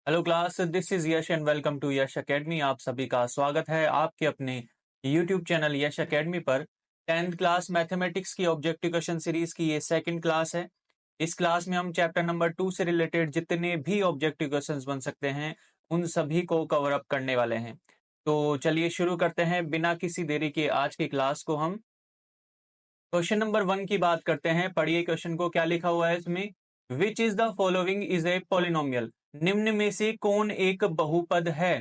Hello class, this is Yash and welcome to Yash academy. आप सभी का स्वागत है आपके अपने यूट्यूब चैनल यश एकेडमी पर। 10th क्लास मैथमेटिक्स की ऑब्जेक्टिव क्वेश्चन सीरीज की ये सेकंड क्लास है। इस क्लास में हम चैप्टर नंबर 2 से रिलेटेड जितने भी ऑब्जेक्टिव क्वेश्चंस बन सकते हैं उन सभी को कवर अप करने वाले हैं। तो चलिए शुरू करते हैं बिना किसी देरी के आज की क्लास को। हम क्वेश्चन नंबर 1 की बात करते हैं। पढ़िए क्वेश्चन को, क्या लिखा हुआ है इसमें। Which is the following is a polynomial. निम्न में से कौन एक बहुपद है।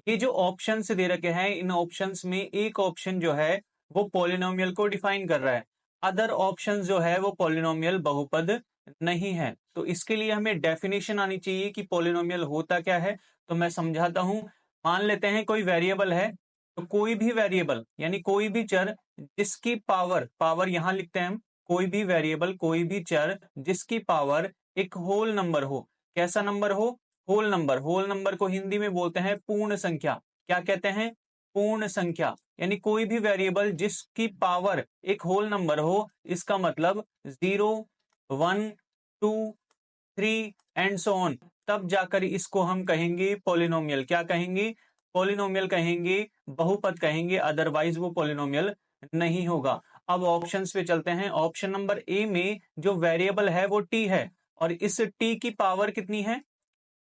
ये जो ऑप्शंस दे रखे हैं, इन ऑप्शंस में एक ऑप्शन जो है वो पॉलिनोमियल को डिफाइन कर रहा है, अदर ऑप्शन जो है वो पॉलिनोमियल बहुपद नहीं है। तो इसके लिए हमें डेफिनेशन आनी चाहिए कि पॉलिनोमियल होता क्या है। तो मैं समझाता हूं। मान लेते हैं कोई वेरिएबल है, तो कोई भी वेरिएबल यानी कोई भी चर जिसकी पावर पावर यहां लिखते हैं हम, कोई भी वेरिएबल कोई भी चर जिसकी पावर एक होल नंबर हो। कैसा नंबर हो? Whole number. होल नंबर को हिंदी में बोलते हैं पूर्ण संख्या। क्या कहते हैं? पूर्ण संख्या। यानी कोई भी वेरिएबल जिसकी पावर एक होल नंबर हो, इसका मतलब 0, 1, 2, 3 एंड सो ऑन। तब जाकर इसको हम कहेंगे पॉलिनोमियल। क्या कहेंगे? पॉलिनोमियल कहेंगे, बहुपद कहेंगे, अदरवाइज वो पॉलिनोमियल नहीं होगा। अब ऑप्शंस पे चलते हैं। ऑप्शन नंबर ए में जो वेरिएबल है वो टी है, और इस टी की पावर कितनी है?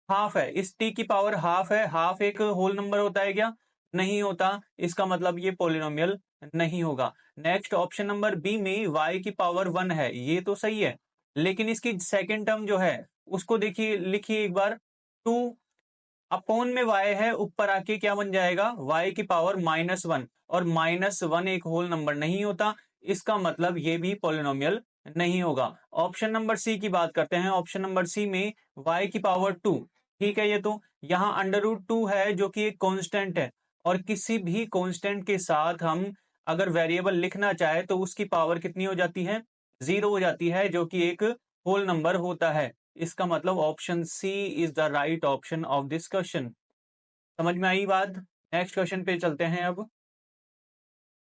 हाफ है। इस टी की पावर हाफ है। हाफ एक होल नंबर होता है क्या? नहीं होता। इसका मतलब ये पॉलिनोमियल नहीं होगा। नेक्स्ट ऑप्शन नंबर बी में वाई की पावर 1 है, ये तो सही है, लेकिन इसकी सेकेंड टर्म जो है उसको देखिए, लिखिए एक बार। 2 अपॉन में y है, ऊपर आके क्या बन जाएगा? y की पावर -1, और -1 एक होल नंबर नहीं होता। इसका मतलब ये भी पॉलिनोमियल नहीं होगा। ऑप्शन नंबर सी की बात करते हैं। ऑप्शन नंबर सी में y की पावर 2, ठीक है। ये तो यहाँ √2 है जो कि एक कांस्टेंट है, और किसी भी कांस्टेंट के साथ हम अगर वेरिएबल लिखना चाहे तो उसकी पावर कितनी हो जाती है? 0 हो जाती है, जो कि एक होल नंबर होता है। इसका मतलब option C is the right option of this question. समझ में आई बात? नेक्स्ट क्वेश्चन पे चलते हैं। अब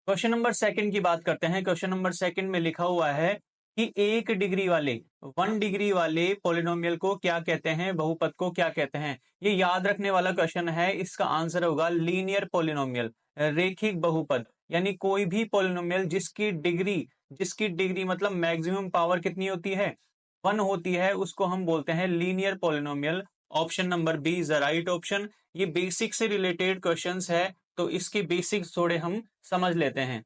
क्वेश्चन नंबर सेकंड की बात करते हैं। क्वेश्चन नंबर सेकंड में लिखा हुआ है कि 1 डिग्री वाले पॉलिनोमियल को क्या कहते हैं, बहुपद को क्या कहते हैं। ये याद रखने वाला क्वेश्चन है। इसका आंसर होगा लीनियर पॉलिनोमियल, रेखिक बहुपद। यानी कोई भी पॉलिनोमियल जिसकी डिग्री मतलब मैक्सिमम पावर कितनी होती है? 1 होती है, उसको हम बोलते हैं linear polynomial. Option number B is the right option. ये बेसिक से रिलेटेड क्वेश्चंस है, तो इसके बेसिक्स थोड़े हम समझ लेते हैं।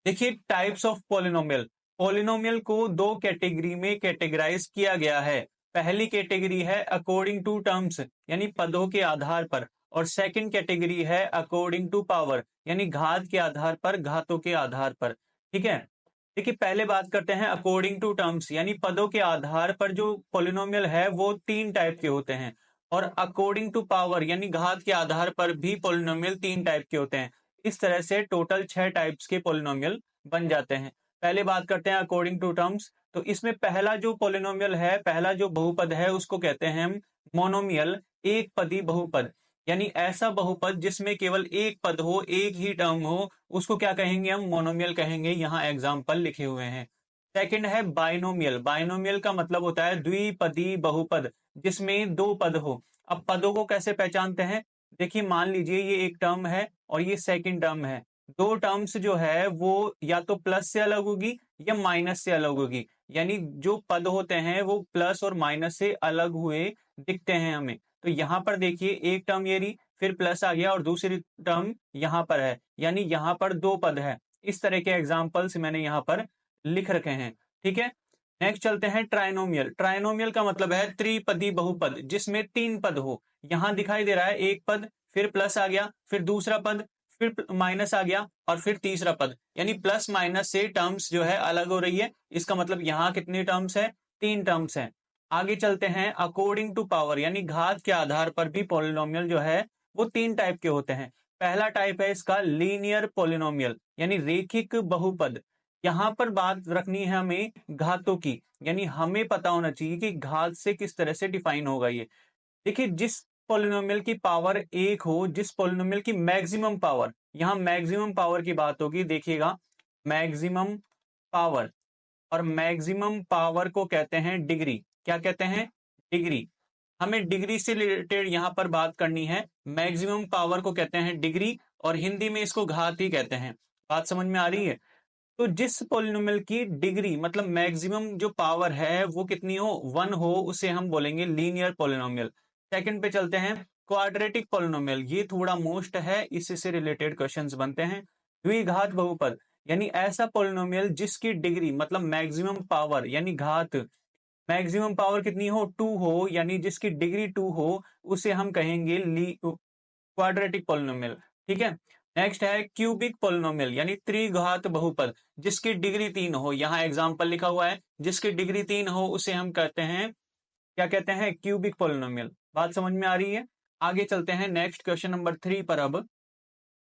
देखिए, टाइप्स ऑफ पॉलिनोमियल। पॉलिनोमियल को दो कैटेगरी में कैटेगराइज किया गया है। पहली कैटेगरी है अकॉर्डिंग टू टर्म्स, यानी पदों के आधार पर, और सेकंड कैटेगरी है अकॉर्डिंग टू पावर, यानी घात के आधार पर, घातों के आधार पर। ठीक है। देखिए, पहले बात करते हैं अकॉर्डिंग टू टर्म्स, यानी पदों के आधार पर जो पॉलिनोमियल है वो 3 टाइप के होते हैं। और अकॉर्डिंग टू पावर यानी घात के आधार पर भी पॉलिनोमियल 3 टाइप के होते हैं। इस तरह से टोटल 6 टाइप्स के पॉलिनोमियल बन जाते हैं। पहले बात करते हैं अकॉर्डिंग टू टर्म्स। तो इसमें पहला जो पॉलिनोमियल है, पहला जो बहुपद है, उसको कहते हैं हम मोनोमियल, एक पदी बहुपद। यानी ऐसा बहुपद जिसमें केवल एक पद हो, एक ही टर्म हो, उसको क्या कहेंगे? हम मोनोमियल कहेंगे। यहाँ एग्जाम्पल लिखे हुए हैं। सेकंड है बाइनोमियल। बाइनोमियल का मतलब होता है द्विपदी बहुपद, जिसमें 2 पद हो। अब पदों को कैसे पहचानते हैं? देखिए, मान लीजिए ये एक टर्म है और ये सेकंड टर्म है। 2 टर्म्स जो है वो या तो प्लस से अलग होगी या माइनस से अलग होगी। यानी जो पद होते हैं वो प्लस और माइनस से अलग हुए दिखते हैं हमें। तो यहाँ पर देखिए, एक टर्म ये रही, फिर प्लस आ गया, और दूसरी टर्म यहाँ पर है, यानी यहाँ पर 2 पद है। इस तरह के एग्जाम्पल्स मैंने यहाँ पर लिख रखे हैं। ठीक है। नेक्स्ट चलते हैं ट्राइनोमियल। ट्राइनोमियल का मतलब है त्रिपदी बहुपद, जिसमें 3 पद हो। यहां दिखाई दे रहा है एक पद, फिर प्लस आ गया, फिर दूसरा पद, फिर माइनस आ गया, और फिर तीसरा पद। यानी प्लस माइनस से टर्म्स जो है अलग हो रही है। इसका मतलब यहाँ कितनी टर्म्स है? 3 टर्म्स है। आगे चलते हैं अकॉर्डिंग टू पावर, यानी घात के आधार पर भी पॉलिनोमियल जो है वो 3 टाइप के होते हैं। पहला टाइप है इसका लीनियर पॉलिनोमियल, यानी रेखिक बहुपद। यहां पर बात रखनी है हमें घातों की, यानी हमें पता होना चाहिए कि घात से किस तरह से डिफाइन होगा ये। देखिए, जिस पॉलिनोमियल की पावर 1 हो, जिस पॉलिनोमियल की मैक्सिमम पावर, यहां मैक्सिमम पावर की बात होगी, देखिएगा, मैक्सिमम पावर। और मैक्सिमम पावर को कहते हैं डिग्री। क्या कहते हैं? डिग्री, हमें डिग्री से रिलेटेड यहाँ पर बात करनी है। मैक्सिमम पावर को कहते हैं डिग्री और हिंदी में इसको घात ही कहते हैं। बात समझ में आ रही है? तो जिस पॉलिनोमियल की डिग्री मतलब मैक्सिमम जो पावर है वो कितनी हो, 1 हो, उसे हम बोलेंगे लीनियर पॉलिनोमियल। सेकंड पे चलते हैं, क्वाड्रेटिक पॉलिनोमियल। ये थोड़ा मोस्ट है, इससे रिलेटेड क्वेश्चंस बनते हैं। द्विघात बहुपद यानी ऐसा पॉलिनोमियल जिसकी डिग्री मतलब मैक्सिमम पावर यानी घात, मैक्सिमम पावर कितनी हो, 2 हो, यानी जिसकी डिग्री 2 हो, उसे हम कहेंगे क्वाड्रेटिक पॉलिनोमियल। ठीक है। नेक्स्ट है क्यूबिक पॉलिनोमियल यानी त्रिघात बहुपद, जिसकी डिग्री 3 हो। यहाँ एग्जांपल लिखा हुआ है, जिसकी डिग्री 3 हो उसे हम कहते हैं, क्या कहते हैं, क्यूबिक पॉलिनोमियल। बात समझ में आ रही है? आगे चलते हैं नेक्स्ट क्वेश्चन नंबर 3 पर। अब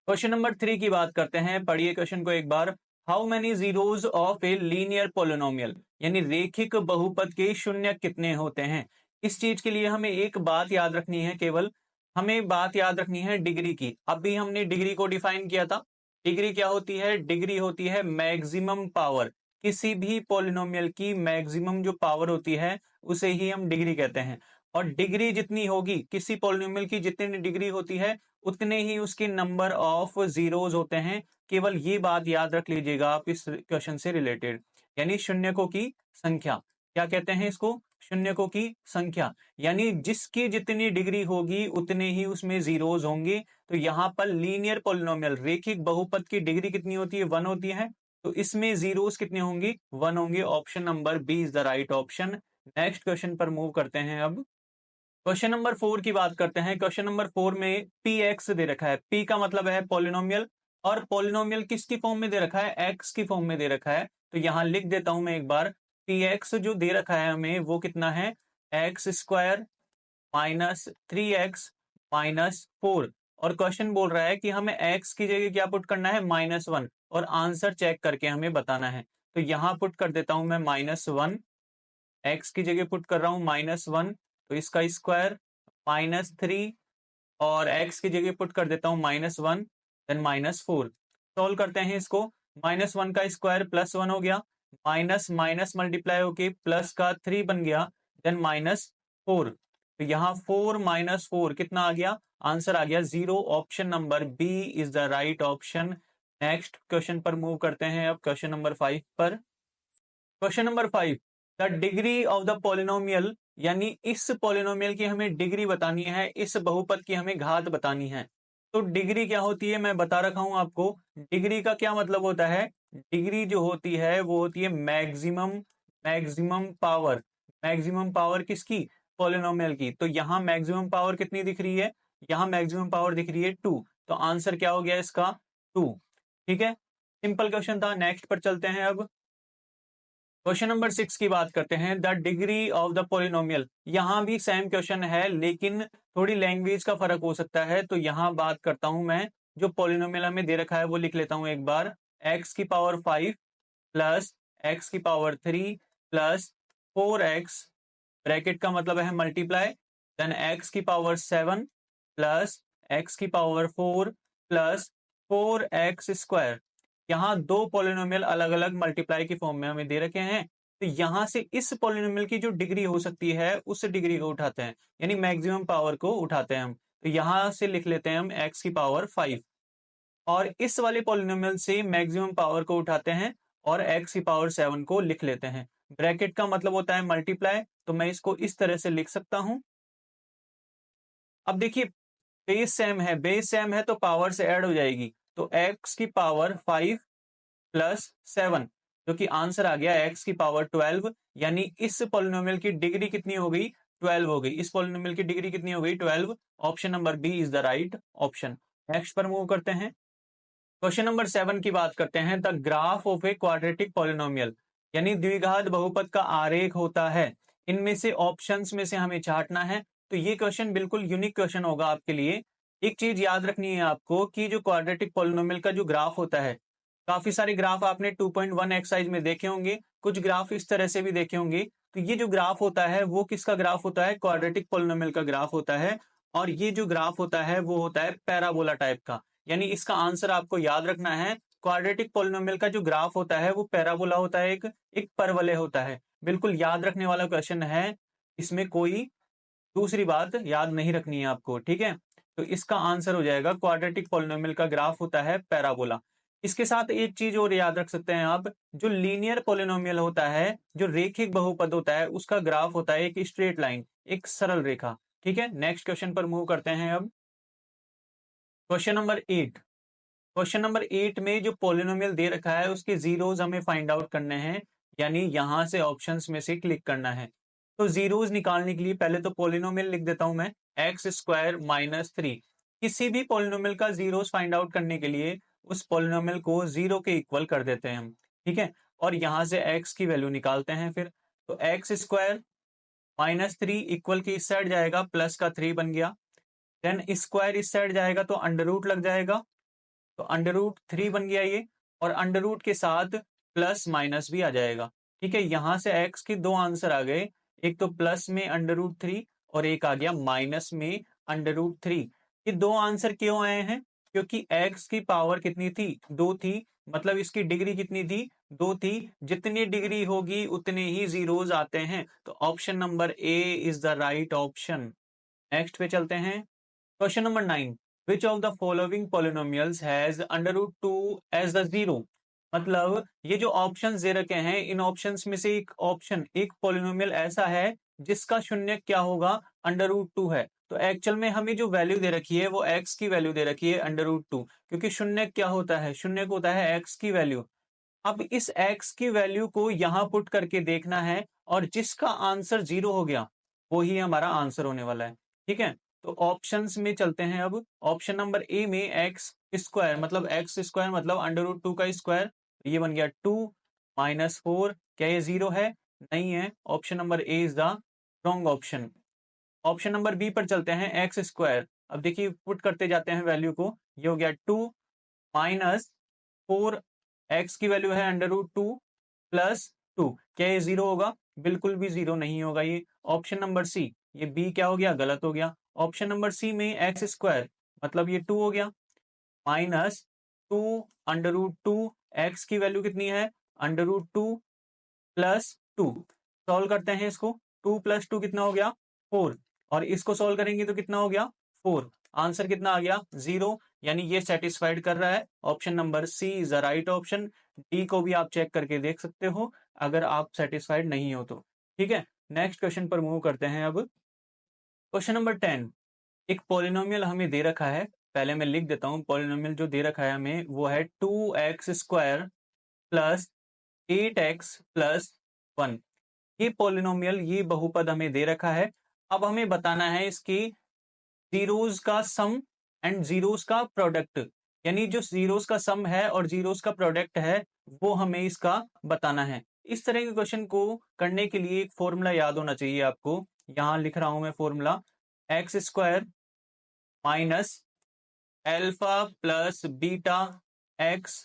क्वेश्चन नंबर 3 की बात करते हैं, पढ़िए क्वेश्चन को एक बार। How many zeros of a linear polynomial यानी रेखिक बहुपद के शून्य कितने होते हैं। इस चीज के लिए हमें एक बात याद रखनी है, केवल हमें बात याद रखनी है डिग्री की। अभी हमने डिग्री को डिफाइन किया था। डिग्री क्या होती है? डिग्री होती है मैक्सिमम पावर। किसी भी पोलिनोमियल की मैक्सिमम जो पावर होती है उसे ही हम डिग्री कहते हैं। और डिग्री जितनी होगी, किसी पोलिनोमियल की जितनी डिग्री होती है उतने ही उसके नंबर ऑफ जीरोज होते हैं। केवल ये बात याद रख लीजिएगा आप इस क्वेश्चन से रिलेटेड, यानी शून्यकों की संख्या। क्या कहते हैं इसको? शून्यकों की संख्या, यानी जिसकी जितनी डिग्री होगी उतने ही उसमें जीरोज होंगे। तो यहाँ पर लीनियर पोलिनोमियल रेखिक बहुपद की डिग्री कितनी होती है? 1 होती है। तो इसमें जीरोज कितने होंगे? 1 होंगे। Option number B is the right option. Next question पर मूव करते हैं। अब क्वेश्चन नंबर 4 की बात करते हैं। क्वेश्चन नंबर 4 में पी एक्स दे रखा है। पी का मतलब है पॉलिनोमियल, और पॉलिनोमियल किसकी फॉर्म में दे रखा है? एक्स की फॉर्म में दे रखा है। तो यहां लिख देता हूं मैं एक बार, पी एक्स जो दे रखा है हमें वो कितना है? X square minus 3x minus 4। और क्वेश्चन बोल रहा है कि हमें x की जगह क्या पुट करना है? -1, और आंसर चेक करके हमें बताना है। तो यहां पुट कर देता हूं मैं -1, एक्स की जगह पुट कर रहा हूं -1, तो इसका स्क्वायर -3, और एक्स की जगह पुट कर देता हूं -1 देन -4। सॉल्व करते हैं इसको। -1 का स्क्वायर +1 हो गया, माइनस माइनस मल्टीप्लाई होके प्लस का 3 बन गया, देन -4। तो यहाँ 4 - 4 कितना आ गया? आंसर आ गया 0। Option number B is the right option. Next question पर मूव करते हैं। अब क्वेश्चन नंबर 5 पर। Question number 5, the degree of the polynomial यानी इस पॉलिनोमियल की हमें डिग्री बतानी है, इस बहुपद की हमें घात बतानी है। तो डिग्री क्या होती है मैं बता रखा हूं आपको। डिग्री का क्या मतलब होता है? डिग्री जो होती है वो होती है maximum, maximum power. Maximum power किसकी? पॉलिनोमियल की। तो यहाँ मैक्सिमम पावर कितनी दिख रही है? यहाँ मैक्सिमम पावर दिख रही है 2। तो आंसर क्या हो गया इसका? 2। ठीक है, सिंपल क्वेश्चन था। नेक्स्ट पर चलते हैं। अब क्वेश्चन नंबर 6 की बात करते हैं, the degree of the polynomial. यहां भी सेम क्वेश्चन है लेकिन थोड़ी लैंग्वेज का फर्क हो सकता है। तो यहां बात करता हूं मैं, जो पोलिनोमियल हमें दे रखा है वो लिख लेता हूं एक बार। एक्स की पावर 5 प्लस एक्स की पावर 3 प्लस 4x, ब्रैकेट का मतलब है मल्टीप्लाई, देन एक्स की पावर 7 प्लस एक्स की पावर 4 प्लस 4x स्क्वायर। यहाँ दो पॉलिनोमियल अलग अलग मल्टीप्लाई की फॉर्म में हमें दे रखे हैं। तो यहां से इस पॉलिनोमियल की जो डिग्री हो सकती है उस डिग्री को उठाते हैं, यानी मैक्सिमम पावर को उठाते हैं हम। तो यहां से लिख लेते हैं हम एक्स की पावर 5, और इस वाले पॉलिनोमियल से मैक्सिमम पावर को उठाते हैं और एक्स की पावर 7 को लिख लेते हैं। ब्रैकेट का मतलब होता है मल्टीप्लाई, तो मैं इसको इस तरह से लिख सकता हूं। अब देखिए, बेस सेम है, बेस सेम है तो पावर से ऐड हो जाएगी। तो एक्स की पावर 5 प्लस 7, जो कि आंसर आ गया एक्स की पावर 12। यानी इस पॉलिनोमियल की डिग्री कितनी हो गई? 12 हो गई। इस पॉलिनोमियल की डिग्री कितनी हो गई? 12। Option number B is the right option. Next पर मूव करते हैं। क्वेश्चन नंबर 7 की बात करते हैं, the graph of a quadratic polynomial यानी द्विघात बहुपद का आरेख होता है। इनमें से ऑप्शंस में से हमें छांटना है। तो ये क्वेश्चन बिल्कुल यूनिक क्वेश्चन होगा आपके लिए। एक चीज याद रखनी है आपको कि जो क्वाड्रेटिक पॉलिनोमियल का जो ग्राफ होता है, काफी सारे ग्राफ आपने 2.1 एक्सरसाइज में देखे होंगे, कुछ ग्राफ इस तरह से भी देखे होंगे। तो ये जो ग्राफ होता है वो किसका ग्राफ होता है? क्वाड्रेटिक पॉलिनोमियल का ग्राफ होता है। और ये जो ग्राफ होता है वो होता है पैराबोला टाइप का। यानी इसका आंसर आपको याद रखना है, क्वाड्रेटिक पॉलिनोमियल का जो ग्राफ होता है वो पैराबोला होता है, एक परवलय होता है। बिल्कुल याद रखने वाला क्वेश्चन है। इसमें कोई दूसरी बात याद नहीं रखनी है आपको, ठीक है। तो इसका आंसर हो जाएगा, क्वाड्रेटिक पॉलिनोमियल का ग्राफ होता है पैराबोला। इसके साथ एक चीज और याद रख सकते हैं आप, जो लीनियर पॉलिनोमियल होता है, जो रेखिक बहुपद होता है, उसका ग्राफ होता है एक स्ट्रेट लाइन, एक सरल रेखा, ठीक है। नेक्स्ट क्वेश्चन पर मूव करते हैं अब। Question number 8। क्वेश्चन नंबर 8 में जो पॉलिनोमियल दे रखा है उसके जीरोज हमें फाइंड आउट करने हैं, यानी यहां से ऑप्शंस में से क्लिक करना है। तो जीरोज निकालने के लिए पहले तो पॉलिनोमियल लिख देता हूं मैं, एक्स स्क्वायर माइनस 3। किसी भी पॉलिनोमियल का जीरोज फाइंड आउट करने के लिए उस पॉलिनोमियल को जीरो के इक्वल कर देते हैं हम, ठीक है। और यहां से एक्स की वैल्यू निकालते हैं फिर। तो एक्स स्क्वायर माइनस 3 इक्वल की इस साइड जाएगा, प्लस का 3 बन गया। देन स्क्वायर इस साइड जाएगा तो अंडर रूट लग जाएगा, तो अंडर रूट 3 बन गया ये, और अंडर रूट के साथ प्लस माइनस भी आ जाएगा, ठीक है। यहां से एक्स के दो आंसर आ गए, एक तो प्लस में अंडर रूट 3 और एक आ गया माइनस में अंडर रूट 3। ये दो आंसर क्यों आए हैं? क्योंकि एक्स की पावर कितनी थी? 2 थी, मतलब इसकी डिग्री कितनी थी? 2 थी। जितनी डिग्री होगी उतने ही जीरोज आते हैं, तो option number A is the right option. Next पे चलते हैं। Question number 9। Which of the following polynomials has under root 2 as the zero? मतलब ये जो ऑप्शंस दे रखे हैं, इन ऑप्शंस में से एक ऑप्शन, एक पॉलिनोमियल ऐसा है जिसका शून्य क्या होगा? अंडर रूट 2 है। तो एक्चुअल में हमें जो वैल्यू दे रखी है वो एक्स की वैल्यू दे रखी है अंडर रूट 2, क्योंकि शून्य क्या होता है? शून्य को होता है एक्स की वैल्यू। अब इस एक्स की वैल्यू को यहां पुट करके देखना है, और जिसका आंसर जीरो हो गया वो ही हमारा आंसर होने वाला है, ठीक है। तो ऑप्शंस में चलते हैं अब। ऑप्शन नंबर ए में एक्स स्क्वायर, मतलब एक्स स्क्वायर मतलब अंडर रूट 2 का स्क्वायर, ये बन गया 2 माइनस 4। क्या ये जीरो है? नहीं है। Option number A is the wrong option. Option number B पर चलते हैं, एक्स स्क्वायर। अब देखिए पुट करते जाते हैं वैल्यू को, ये हो गया 2 माइनस 4, एक्स की वैल्यू है अंडर रूट 2 प्लस 2। क्या ये जीरो होगा? बिल्कुल भी जीरो नहीं होगा ये। ऑप्शन नंबर सी, ये बी क्या हो गया? गलत हो गया। ऑप्शन नंबर सी में एक्स स्क्वायर मतलब ये 2 हो गया, माइनस 2 अंडर रूट 2, एक्स की वैल्यू कितनी है? Under root 2 plus 2। सॉल्व करते हैं इसको, 2 प्लस 2 कितना हो गया? 4। और इसको सॉल्व करेंगे तो कितना हो गया? 4। आंसर कितना आ गया? जीरो। यानी ये सेटिस्फाइड कर रहा है। Option number C is the right option. D को भी आप चेक करके देख सकते हो अगर आप सेटिस्फाइड नहीं हो तो, ठीक है। नेक्स्ट क्वेश्चन पर मूव करते हैं अब। Question number 10। एक पॉलिनोमियल हमें दे रखा है, पहले मैं लिख देता हूं। पॉलिनोमियल जो दे रखा है हमें वो है 2x square plus 8x plus 1। ये पॉलिनोमियल, ये बहुपद हमें दे रखा है। अब हमें बताना है इसकी जीरोस का सम एंड जीरोस का प्रोडक्ट, यानी जो जीरोस का सम है और जीरोस का प्रोडक्ट है वो हमें इसका बताना है। इस तरह के क्वेश्चन को करने के लिए एक फॉर्मूला याद होना चाहिए आपको। यहां लिख रहा हूं मैं formula, x square minus alpha plus beta x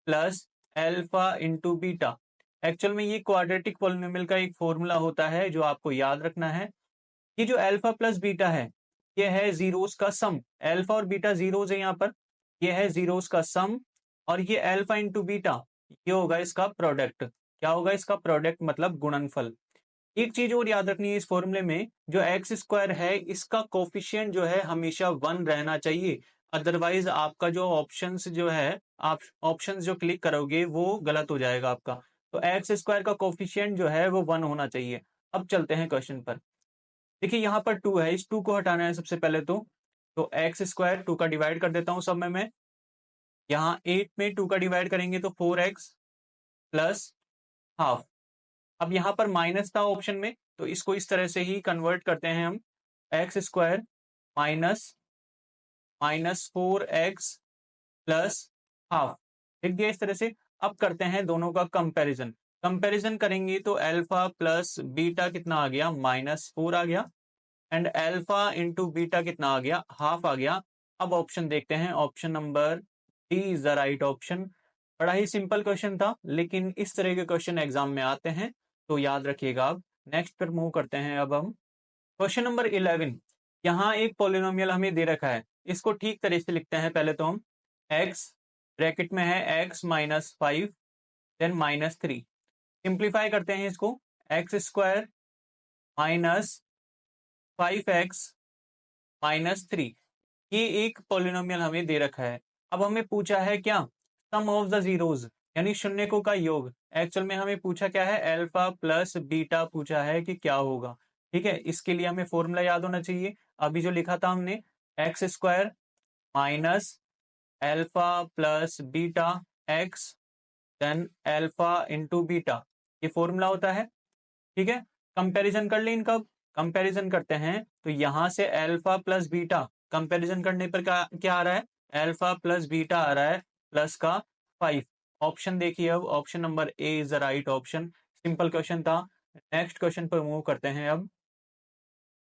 plus alpha into beta. Actual में ये क्वाड्रेटिक पॉलिनोमियल का एक फॉर्मूला होता है जो आपको याद रखना है। ये जो अल्फा प्लस बीटा है, ये है जीरोस का सम। अल्फा और बीटा जीरोस है यहाँ पर, ये है जीरोस का सम। और ये अल्फा इंटू बीटा, ये होगा इसका प्रोडक्ट। क्या होगा इसका प्रोडक्ट? मतलब गुणनफल। एक चीज और याद रखनी है इस फॉर्मूले में, जो एक्स स्क्वायर है इसका कोफिशिएंट जो है हमेशा 1 रहना चाहिए। अदरवाइज आपका जो ऑप्शंस जो है, आप ऑप्शंस जो क्लिक करोगे वो गलत हो जाएगा आपका। तो एक्स स्क्वायर का कोफिशिएंट जो है वो 1 होना चाहिए। अब चलते हैं क्वेश्चन पर। देखिए यहाँ पर 2 है, इस 2 को हटाना है सबसे पहले तो एक्स स्क्वायर 2 का डिवाइड कर देता हूँ सब में मैं। यहाँ 8 में 2 का डिवाइड करेंगे तो 4x प्लस हाफ। अब यहाँ पर माइनस था ऑप्शन में, तो इसको इस तरह से ही कन्वर्ट करते हैं हम, x square minus minus 4x plus half, लिख दिया इस तरह से। अब करते हैं दोनों का कंपैरिजन। कंपैरिजन करेंगे तो अल्फा प्लस बीटा कितना आ गया? -4 आ गया। एंड अल्फा इंटू बीटा कितना आ गया? हाफ आ गया। अब ऑप्शन देखते हैं, option number D is the right option. बड़ा ही सिंपल क्वेश्चन था, लेकिन इस तरह के क्वेश्चन एग्जाम में आते हैं तो याद रखिएगा आप। नेक्स्ट पर मूव करते हैं अब हम। Question number 11। यहाँ एक पॉलिनोमियल हमें दे रखा है, इसको ठीक तरह से लिखते हैं पहले तो हम। x ब्रैकेट में है x माइनस 5 देन -3। सिंप्लीफाई करते हैं इसको, x square minus 5x minus 3। ये एक पॉलिनोमियल हमें दे रखा है। अब हमें पूछा है क्या, सम ऑफ द जीरोज यानी शून्यकों का योग। एक्चुअल में हमें पूछा क्या है, अल्फा प्लस बीटा पूछा है कि क्या होगा। ठीक है, इसके लिए हमें फॉर्मूला याद होना चाहिए। अभी जो लिखा था हमने, x square minus alpha plus beta x then alpha into beta, ये फॉर्मूला होता है। ठीक है, कंपैरिजन कर लें इनका। कंपैरिजन करते हैं तो यहां से अल्फा प्लस बीटा कंपैरिजन करने पर क्या क्या आ रहा है, अल्फा प्लस बीटा आ रहा है प्लस का 5। ऑप्शन देखिए, अब option number A is the right option. Simple question था। नेक्स्ट क्वेश्चन पर मूव करते हैं अब।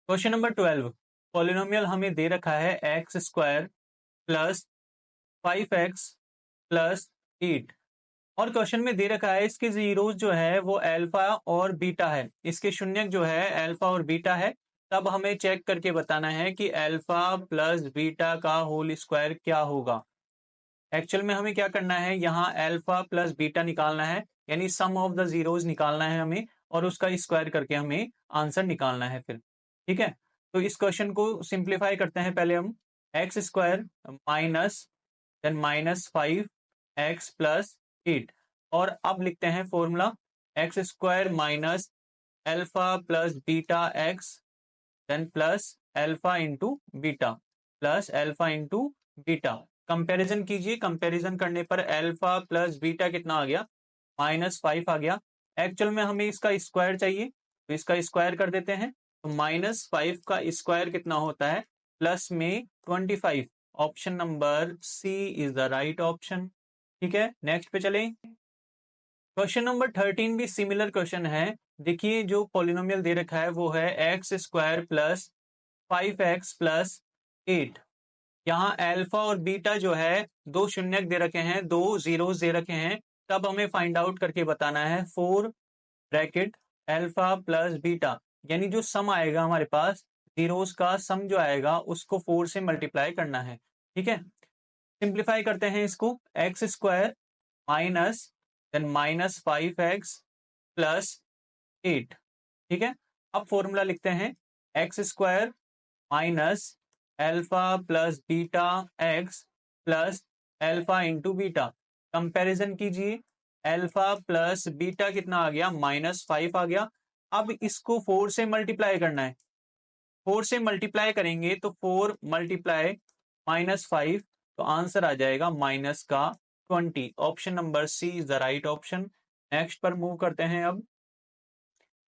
क्वेश्चन नंबर 12, पॉलिनोमियल हमें दे रखा है X square plus 5x plus 8, और क्वेश्चन में दे रखा है इसके जीरोस जो है वो अल्फा और बीटा है, इसके शून्यक जो है अल्फा और बीटा है। तब हमें चेक करके बताना है कि अल्फा प्लस बीटा का होल स्क्वायर क्या होगा। एक्चुअल में हमें क्या करना है, यहाँ अल्फा प्लस बीटा निकालना है, यानी सम ऑफ द जीरोस निकालना है हमें, और उसका स्क्वायर करके हमें आंसर निकालना है फिर। ठीक है, तो इस क्वेश्चन को सिंप्लीफाई करते हैं पहले हम। X square minus then minus 5x plus 8, और अब लिखते हैं formula, x square minus alpha plus beta x then plus alpha into beta, plus alpha into beta. Comparison कीजिए, कंपैरिजन करने पर अल्फा प्लस बीटा कितना आ गया, -5 आ गया। एक्चुअल में हमें इसका स्क्वायर चाहिए, तो इसका स्क्वायर कर देते हैं। तो -5 का स्क्वायर कितना होता है, प्लस में 25। Option number C is the right option. ठीक है, नेक्स्ट पे चलें। क्वेश्चन नंबर 13 भी सिमिलर क्वेश्चन है। देखिए, जो पॉलिनोमियल दे रखा है वो है X square plus 5x plus 8। यहाँ अल्फा और बीटा जो है दो शून्यक दे रखे हैं, दो जीरोस दे रखे हैं। तब हमें फाइंड आउट करके बताना है 4 ब्रैकेट अल्फा प्लस बीटा, यानी जो सम आएगा हमारे पास, जीरोस का सम जो आएगा उसको 4 से मल्टीप्लाई करना है। ठीक है, सिंप्लीफाई करते हैं इसको। X square minus then minus 5x plus 8। ठीक है, अब फॉर्मूला लिखते हैं, x square minus alpha plus beta x plus alpha into beta. Comparison कीजिए, अल्फा प्लस बीटा कितना आ गया, -5 आ गया। अब इसको 4 से मल्टीप्लाई करना है। 4 से मल्टीप्लाई करेंगे तो 4 मल्टीप्लाई -5, तो आंसर आ जाएगा माइनस का 20। Option number C is the right option. Next पर मूव करते हैं अब।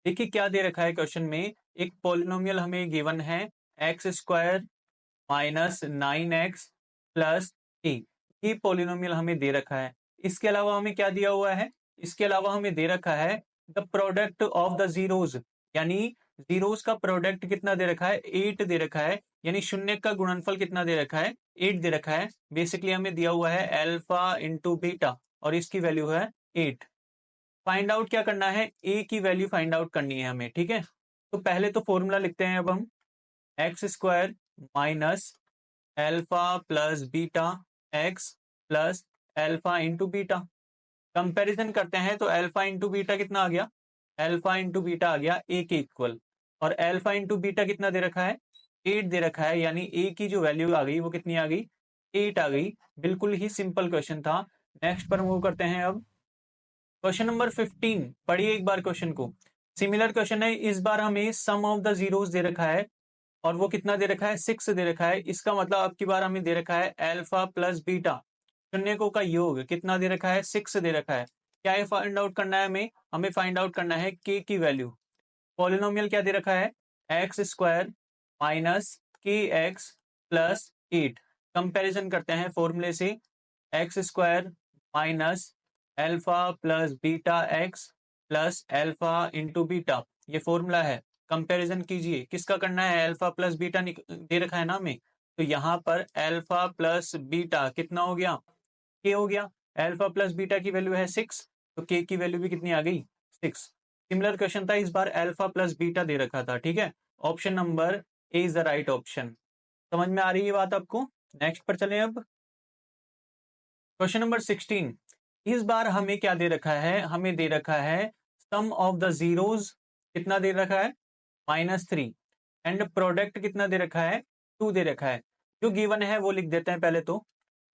देखिए क्या दे रखा है क्वेश्चन में, एक पॉलिनोमियल हमें गिवन है X square minus 9x plus A. ये पॉलिनोमियल हमें दे रखा है। इसके अलावा हमें क्या दिया हुआ है, इसके अलावा हमें दे रखा है the product of the zeros, यानी जीरोस का प्रोडक्ट कितना दे रखा है, 8 दे रखा है। यानी शून्य का गुणनफल कितना दे रखा है, 8 दे रखा है। बेसिकली हमें दिया हुआ है अल्फा इंटू बीटा, और इसकी वैल्यू है 8। फाइंड आउट क्या करना है, ए की वैल्यू फाइंड आउट करनी है हमें। ठीक है, तो पहले तो फॉर्मूला लिखते हैं अब हम, x square minus alpha plus beta x plus alpha into beta. Comparison करते हैं तो अल्फा इंटू बीटा कितना आ गया, अल्फा इंटू बीटा आ गया ए के इक्वल, और अल्फा इंटू बीटा कितना दे रखा है, 8 दे रखा है। यानी ए की जो वैल्यू आ गई वो कितनी आ गई, 8 आ गई। बिल्कुल ही सिंपल क्वेश्चन था। नेक्स्ट पर मूव करते हैं अब। क्वेश्चन नंबर 15, पढ़िए एक बार क्वेश्चन को। सिमिलर क्वेश्चन है, इस बार हमें सम ऑफ द जीरोस दे रखा है, और वो कितना दे रखा है, 6 दे रखा है। इसका मतलब अब की बार हमें दे रखा है अल्फा प्लस बीटा, शून्यकों का योग कितना दे रखा है, 6 दे रखा है। क्या है फाइंड आउट करना है हमें, हमें फाइंड आउट करना है के की वैल्यू। पॉलिनोमियल क्या दे रखा है, एक्स स्क्वायर माइनस के एक्स प्लस 8। कंपेरिजन करते हैं फॉर्मूले से, x square minus alpha plus beta x plus alpha into beta, ये फॉर्मूला है। कंपैरिजन कीजिए, किसका करना है, अल्फा प्लस बीटा दे रखा है ना हमें, तो यहाँ पर अल्फा प्लस बीटा कितना हो गया, के हो गया। अल्फा प्लस बीटा की वैल्यू है 6, तो के की वैल्यू भी कितनी आ गई, 6। सिमिलर क्वेश्चन था, इस बार अल्फा प्लस बीटा दे रखा था। ठीक है, option number A is the right option. समझ में आ रही है बात आपको। नेक्स्ट पर चलें अब। क्वेश्चन नंबर 16, इस बार हमें क्या दे रखा है, हमें दे रखा है सम ऑफ द जीरोस, कितना दे रखा है, -3 एंड प्रोडक्ट कितना दे रखा है, 2 दे रखा है। जो गिवन है वो लिख देते हैं पहले तो।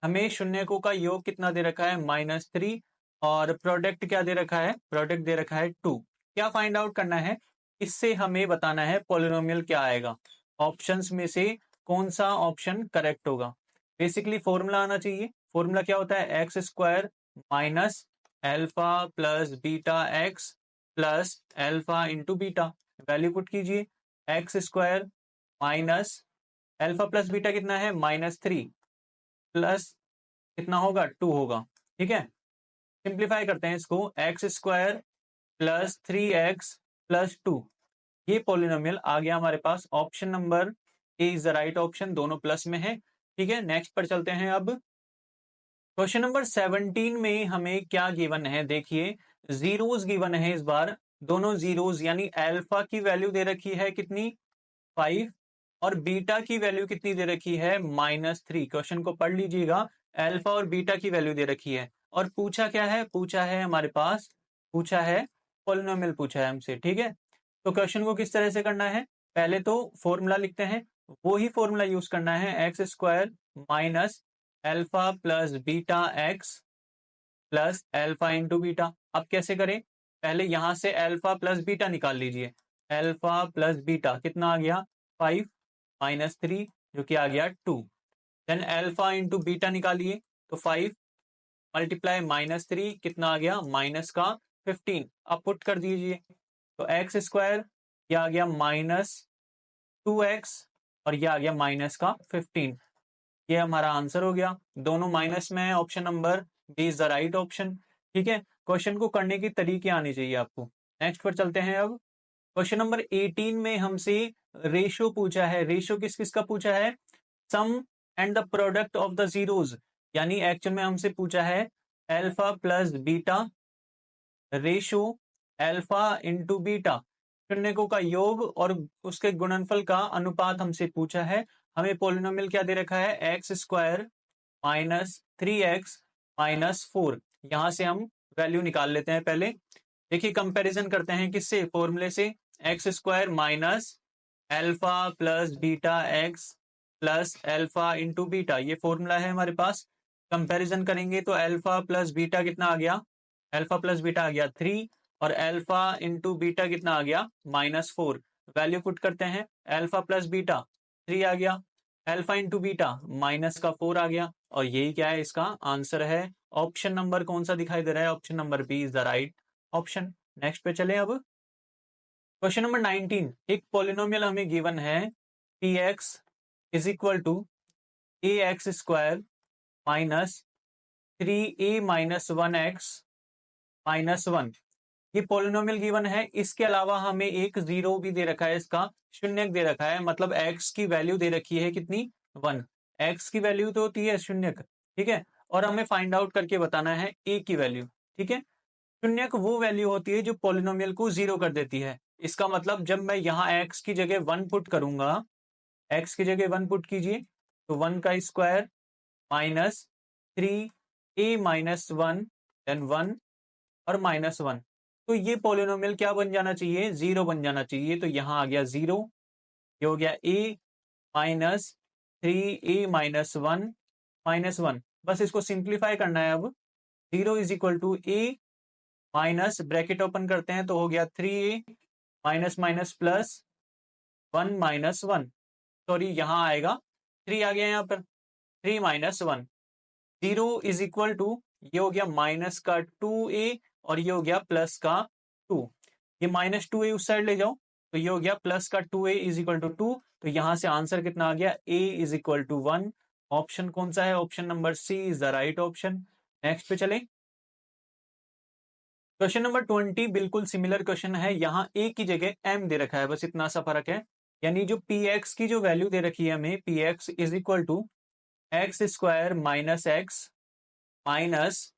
हमें शून्यकों का योग कितना दे रखा है, -3, और प्रोडक्ट क्या दे रखा है, प्रोडक्ट दे रखा है 2। क्या फाइंड आउट करना है, इससे हमें बताना है पॉलिनोमियल क्या आएगा, ऑप्शंस में से कौन सा ऑप्शन करेक्ट होगा। बेसिकली फॉर्मूला आना चाहिए। फॉर्मूला क्या होता है, X square minus alpha plus beta x plus alpha into beta. Value put कीजिए, X square minus alpha plus beta कितना है, -3 प्लस कितना होगा, 2 होगा। ठीक है, सिंप्लीफाई करते हैं इसको, x square plus 3x plus 2। ये पॉलिनोमियल आ गया हमारे पास। Option number A is the right option, दोनों प्लस में है। ठीक है, नेक्स्ट पर चलते हैं। अब क्वेश्चन नंबर 17 में हमें क्या गिवन है, देखिए जीरोस गिवन है इस बार। दोनों जीरोस यानी अल्फा की वैल्यू दे रखी है कितनी, 5, और बीटा की वैल्यू कितनी दे रखी है, -3। क्वेश्चन को पढ़ लीजिएगा, अल्फा और बीटा की वैल्यू दे रखी है और पूछा क्या है, पूछा है हमारे पास, पूछा है पॉलिनोमियल पूछा है हमसे। ठीक है, तो क्वेश्चन को किस तरह से करना है, पहले तो फॉर्मूला लिखते हैं, वो ही फॉर्मूला यूज करना है, X square minus alpha plus beta x plus alpha into beta. अब कैसे करें, पहले यहां से एल्फा प्लस बीटा निकाल लीजिए। एल्फा प्लस बीटा कितना आ गया, 5 -3 जो कि आ गया 2। देन एल्फा इंटू बीटा निकालिए, तो 5 मल्टीप्लाई -3 कितना आ गया, माइनस का 15। अब पुट कर दीजिए, तो एक्स स्क्वायर ये आ गया -2x और ये आ गया माइनस का 15। ये हमारा आंसर हो गया, दोनों माइनस में है। Option number B is the right option. ठीक है, क्वेश्चन को करने के तरीके आने चाहिए आपको। नेक्स्ट पर चलते हैं। अब क्वेश्चन नंबर 18 में हमसे रेशो पूछा है। रेशो किस किस का पूछा है, sum and the product of the zeros, यानी एक्चुअल में हमसे पूछा है alpha plus beta ratio alpha into beta, शून्यकों का योग और उसके गुणनफल का अनुपात हमसे पूछा है। हमें पॉलिनोमियल क्या दे रखा है, एक्स स्क्वायर -3x -4। यहां से हम वैल्यू निकाल लेते हैं पहले। देखिए कंपैरिजन करते हैं किससे, फॉर्मूले से, x square minus alpha plus beta x plus alpha into beta, ये फॉर्मूला है हमारे पास। कंपैरिजन करेंगे तो एल्फा प्लस बीटा कितना आ गया, एल्फा प्लस बीटा आ गया 3 और एल्फा इंटू बीटा कितना आ गया, -4। वैल्यू पुट करते हैं, एल्फा प्लस बीटा 3 आ गया, एल्फा इंटू बीटा -4 आ गया, और यही क्या है, इसका आंसर है। ऑप्शन नंबर कौन सा दिखाई दे रहा है, option number B is the right option. Next पे चले। अब क्वेश्चन नंबर 19, एक पॉलिनोमियल हमें गिवन है, P x is equal to a x square -3a-1x -1। ये पॉलिनोमियल गिवन है। इसके अलावा हमें एक जीरो भी दे रखा है, इसका शून्यक दे रखा है, मतलब एक्स की वैल्यू दे रखी है कितनी, 1। एक्स की वैल्यू तो होती है शून्यक। ठीक है, और हमें फाइंड आउट करके बताना है ए की वैल्यू। ठीक है, शून्यक वो वैल्यू होती है जो पॉलिनोमियल को जीरो कर देती है। इसका मतलब जब मैं यहाँ एक्स की जगह 1 पुट करूंगा, एक्स की जगह 1 पुट कीजिए, तो 1 का स्क्वायर -3a-1 देन 1 और -1। तो ये पॉलिनोमियल क्या बन जाना चाहिए, जीरो बन जाना चाहिए। तो यहां आ गया जीरो, ये हो गया a -3a-1 बस इसको सिंप्लीफाई करना है। अब 0 is equal to a minus bracket open करते हैं, तो हो गया 3a minus minus plus 1 -1। Sorry, यहां आएगा 3 आ गया यहाँ पर, 3 -1। 0 इज इक्वल टू, ये हो गया माइनस का 2a और ये हो गया प्लस का 2। ये -2a उस साइड ले जाओ, तो ये हो गया प्लस का 2a इज इक्वल टू 2। तो यहां से आंसर कितना आ गया, a is equal to 1। Option कौन सा है, option number C is the right option. Next पे चले। क्वेश्चन नंबर 20 बिल्कुल सिमिलर क्वेश्चन है। यहाँ a की जगह m दे रखा है, बस इतना सा फर्क है। यानी जो px की जो वैल्यू दे रखी है हमें, px is equal to x square minus x minus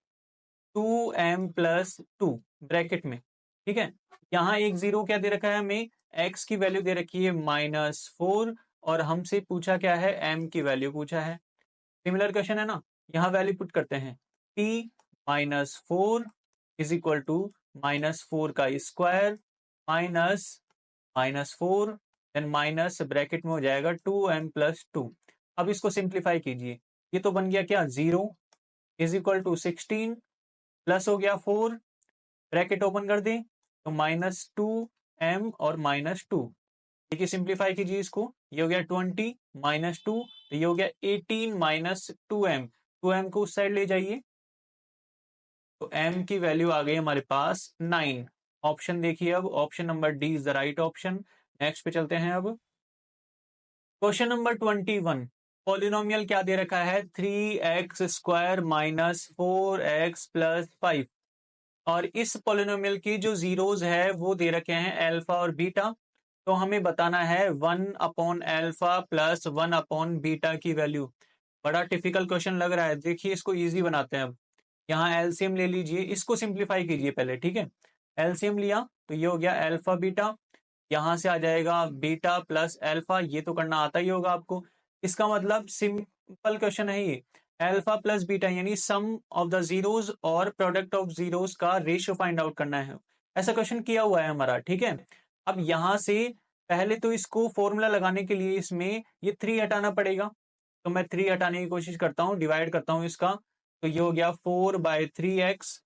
2m plus 2 bracket में। ठीक है, यहाँ एक जीरो क्या दे रखा है हमें, x की वैल्यू दे रखी है -4 और हमसे पूछा क्या है, m की वैल्यू पूछा है। सिमिलर क्वेश्चन है ना, यहाँ वैल्यू पुट करते हैं, p -4 इज इक्वल टू -4 का square minus -4 then minus bracket में हो जाएगा 2m + 2। अब इसको सिंप्लीफाई कीजिए, ये तो बन गया क्या 0 = 16 प्लस हो गया 4 ब्रैकेट ओपन कर दें तो -2m और -2। देखिए सिंप्लीफाई कीजिए इसको, ये हो गया 20 -2 तो ये हो गया 18 - 2m। 2m को उस साइड ले जाइए तो m की वैल्यू आ गई हमारे पास 9। ऑप्शन देखिए, अब option number D is the right option. Next पे चलते हैं। अब क्वेश्चन नंबर 21, पॉलिनोमियल क्या दे रखा है 3x² - 4x + 5 और इस पॉलिनोमियल की जो जीरोज है वो दे रखे हैं अल्फा और बीटा। तो हमें बताना है 1/अल्फा प्लस 1/बीटा की वैल्यू। बड़ा टिपिकल क्वेश्चन लग रहा है, देखिए इसको इजी बनाते हैं। अब यहाँ एलसीएम ले लीजिए, इसको सिंप्लीफाई कीजिए पहले, ठीक है। एलसीएम लिया तो ये हो गया अल्फा बीटा, यहाँ से आ जाएगा बीटा प्लस अल्फा, ये तो करना आता ही होगा आपको। इसका मतलब सिंपल क्वेश्चन है ये, अल्फा प्लस बीटा यानी सम ऑफ द जीरोज और प्रोडक्ट ऑफ जीरोज का रेशियो फाइंड आउट करना है। ऐसा क्वेश्चन किया हुआ है हमारा, ठीक है। अब यहाँ से पहले तो इसको फॉर्मूला लगाने के लिए इसमें ये 3 हटाना पड़ेगा, तो मैं 3 हटाने की कोशिश करता हूँ, डिवाइड करता हूँ इसका, तो ये हो गया 4/3x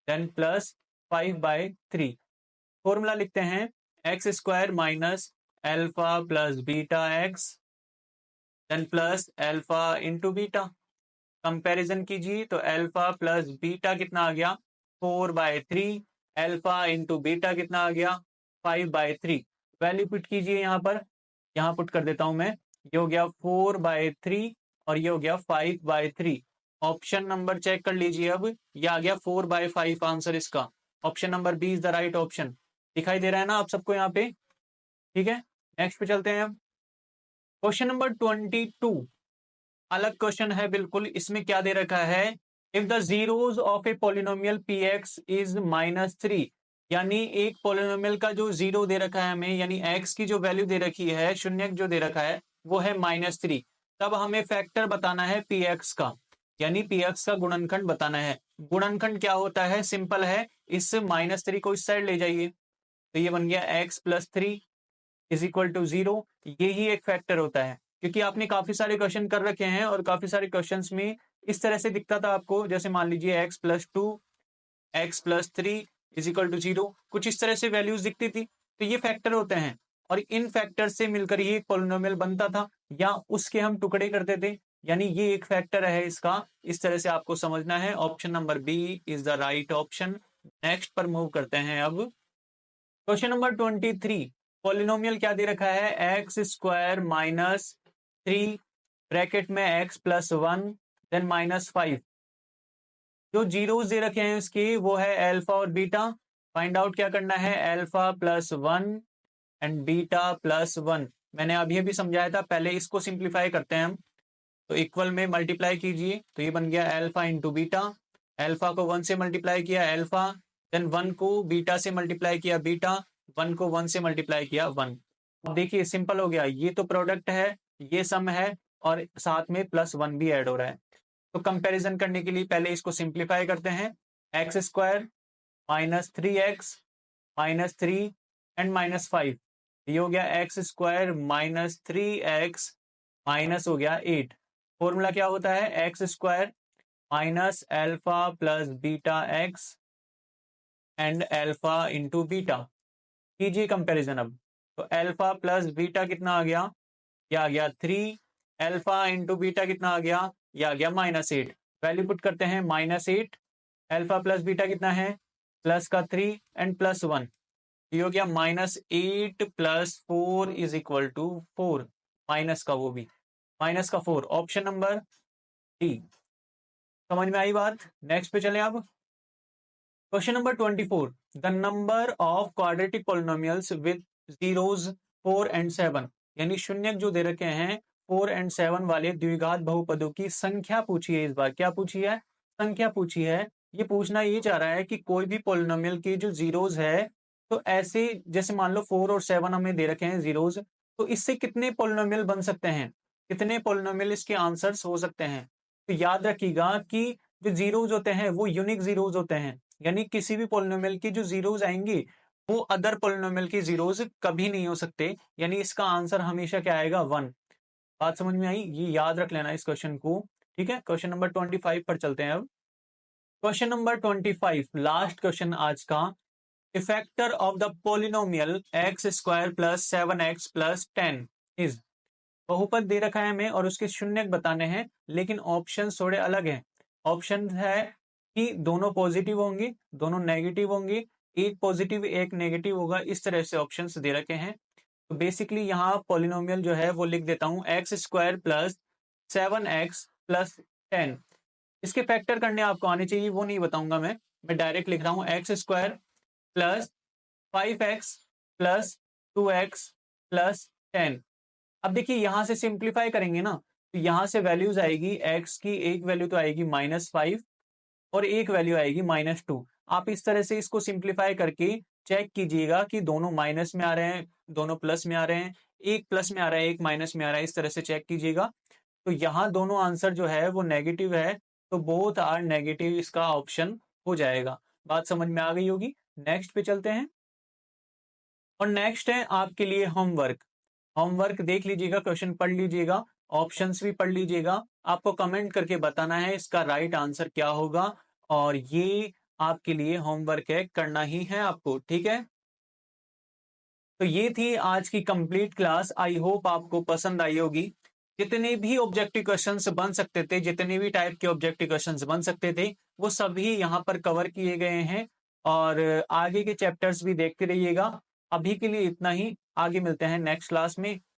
देन प्लस 5/3। फॉर्मूला लिखते हैं x² minus alpha plus beta x then plus alpha into beta. Comparison कीजिए तो अल्फा प्लस बीटा कितना आ गया 4/3, अल्फा इंटू बीटा कितना आ गया 5/3। वैल्यू पुट कीजिए यहाँ पर, यहाँ पुट कर देता हूं मैं, ये हो गया 4/3 और ये हो गया 5/3। ऑप्शन नंबर चेक कर लीजिए, अब ये आ गया 4/5 आंसर इसका। Option number B is the right option. दिखाई दे रहा है ना आप सबको यहाँ पे, ठीक है। नेक्स्ट पे चलते हैं। अब क्वेश्चन नंबर 22 अलग क्वेश्चन है बिल्कुल। इसमें क्या दे रखा है, if the zeros of a polynomial px is -3, यानी एक पॉलिनोमियल का जो जीरो दे रखा है हमें, यानी x की जो वैल्यू दे रखी है, शून्य जो दे रखा है वो है -3। तब हमें फैक्टर बताना है px का, यानी px का गुणनखंड बताना है। गुणनखंड क्या होता है, सिंपल है, इस -3 को इस साइड ले जाइए तो ये बन गया x + 3 = 0। यही एक फैक्टर होता है, क्योंकि आपने काफी सारे क्वेश्चन कर रखे हैं और काफी सारे क्वेश्चंस में इस तरह से दिखता था आपको, जैसे मान लीजिए x + 2 x + 3 = 0, कुछ इस तरह से वैल्यूज दिखती थी। तो ये फैक्टर होते हैं और इन फैक्टर से मिलकर ही एक पॉलिनोमियल बनता था या उसके हम टुकड़े करते थे, यानी ये एक फैक्टर है इसका। इस तरह से आपको समझना है। Option number B is the right option. Next पर मूव करते हैं। अब क्वेश्चन नंबर 23, पॉलिनोमियल क्या दे रखा है x² - 3 ब्रैकेट में x + 1 देन -5। जो जीरोस दे रखे हैं इसके वो है अल्फा और बीटा। फाइंड आउट क्या करना है, अल्फा + 1 एंड बीटा + 1। मैंने अभी अभी समझाया था, पहले इसको सिंप्लीफाई करते हैं हम। तो इक्वल में मल्टीप्लाई कीजिए तो ये बन गया अल्फा इंटू बीटा। अल्फा को 1 से मल्टीप्लाई किया अल्फा, देन 1 को बीटा से मल्टीप्लाई किया बीटा, 1 को 1 से मल्टीप्लाई किया 1। अब देखिए सिंपल हो गया, ये तो प्रोडक्ट है, ये सम है और साथ में +1 भी ऐड हो रहा है। तो कंपैरिजन करने के लिए पहले इसको सिंप्लीफाई करते हैं। x² - 3x - 3 एंड -5, ये हो गया x² - 3x माइनस हो गया 8। फॉर्मूला क्या होता है, x² minus alpha plus beta x and alpha into beta. कीजिए कंपैरिजन अब, तो अल्फा प्लस बीटा कितना आ गया, यह आ गया 3, अल्फा इंटू बीटा कितना आ गया, यह आ गया -8। वैल्यू पुट करते हैं -8, अल्फा प्लस बीटा कितना है प्लस का 3 एंड +1, ये हो गया -8 + 4 = 4, माइनस का वो भी माइनस का 4। Option number D. समझ में आई बात। नेक्स्ट पे चलें। अब question number 24, the number of quadratic polynomials with zeros 4 and 7, यानी शून्य जो दे रखे हैं 4 एंड 7 वाले द्विघात बहुपदों की संख्या पूछी है। इस बार क्या पूछी है, संख्या पूछी है। ये पूछना ये चाह रहा है कि कोई भी पॉलिनोमियल की जो जीरोज है, तो ऐसे जैसे मान लो 4 और 7 हमें दे रखे हैं जीरोज, तो इससे कितने पॉलिनोमियल बन सकते हैं, कितने पॉलिनोमियल इसके आंसर्स हो सकते हैं। तो याद रखिएगा कि जो जीरोज होते हैं वो यूनिक जीरोज होते हैं, यानी किसी भी पॉलिनोमियल की जो जीरोज आएंगी वो अदर पोलिनोमियल की जीरोज कभी नहीं हो सकते, यानी इसका आंसर हमेशा क्या आएगा 1। बात समझ में आई? ये याद रख लेना इस क्वेश्चन को। ठीक है, क्वेश्चन नंबर 25 पर चलते हैं अब। क्वेश्चन नंबर 25, लास्ट क्वेश्चन आज का। Effector of the polynomial x square plus 7x plus 10 is. बहुपद दे रखा है हमें और उसके शून्यक बताने हैं, लेकिन ऑप्शन थोड़े अलग हैं। ऑप्शन है कि दोनों पॉजिटिव होंगे, दोनों नेगेटिव होंगे, एक पॉजिटिव एक नेगेटिव होगा, इस तरह से ऑप्शंस दे रखे हैं। तो बेसिकली यहाँ पॉलिनोमियल जो है वो लिख देता हूँ x square plus 7x plus 10। इसके फैक्टर करने आपको आने चाहिए, वो नहीं बताऊंगा मैं डायरेक्ट लिख रहा हूँ x square plus 5x plus 2x plus 10। अब देखिए यहां से सिंप्लीफाई करेंगे ना, तो यहां से वैल्यूज आएगी, x की एक वैल्यू तो आएगी -5 और एक वैल्यू आएगी -2। आप इस तरह से इसको सिंप्लीफाई करके चेक कीजिएगा कि दोनों माइनस में आ रहे हैं, दोनों प्लस में आ रहे हैं, एक प्लस में आ रहा है, एक माइनस में आ रहा है, इस तरह से चेक कीजिएगा। तो यहाँ दोनों आंसर जो है वो नेगेटिव है, तो बोथ आर नेगेटिव, इसका ऑप्शन हो जाएगा। बात समझ में आ गई होगी। नेक्स्ट पे चलते हैं और नेक्स्ट है आपके लिए होमवर्क। होमवर्क देख लीजिएगा, क्वेश्चन पढ़ लीजिएगा, ऑप्शंस भी पढ़ लीजिएगा। आपको कमेंट करके बताना है इसका राइट आंसर क्या होगा, और ये आपके लिए होमवर्क है, करना ही है आपको। ठीक है, तो ये थी आज की कंप्लीट क्लास। आई होप आपको पसंद आई होगी। जितने भी ऑब्जेक्टिव क्वेश्चंस बन सकते थे, जितने भी टाइप के ऑब्जेक्टिव क्वेश्चंस बन सकते थे, वो सभी यहाँ पर कवर किए गए हैं, और आगे के चैप्टर्स भी देखते रहिएगा। अभी के लिए इतना ही, आगे मिलते हैं नेक्स्ट क्लास में।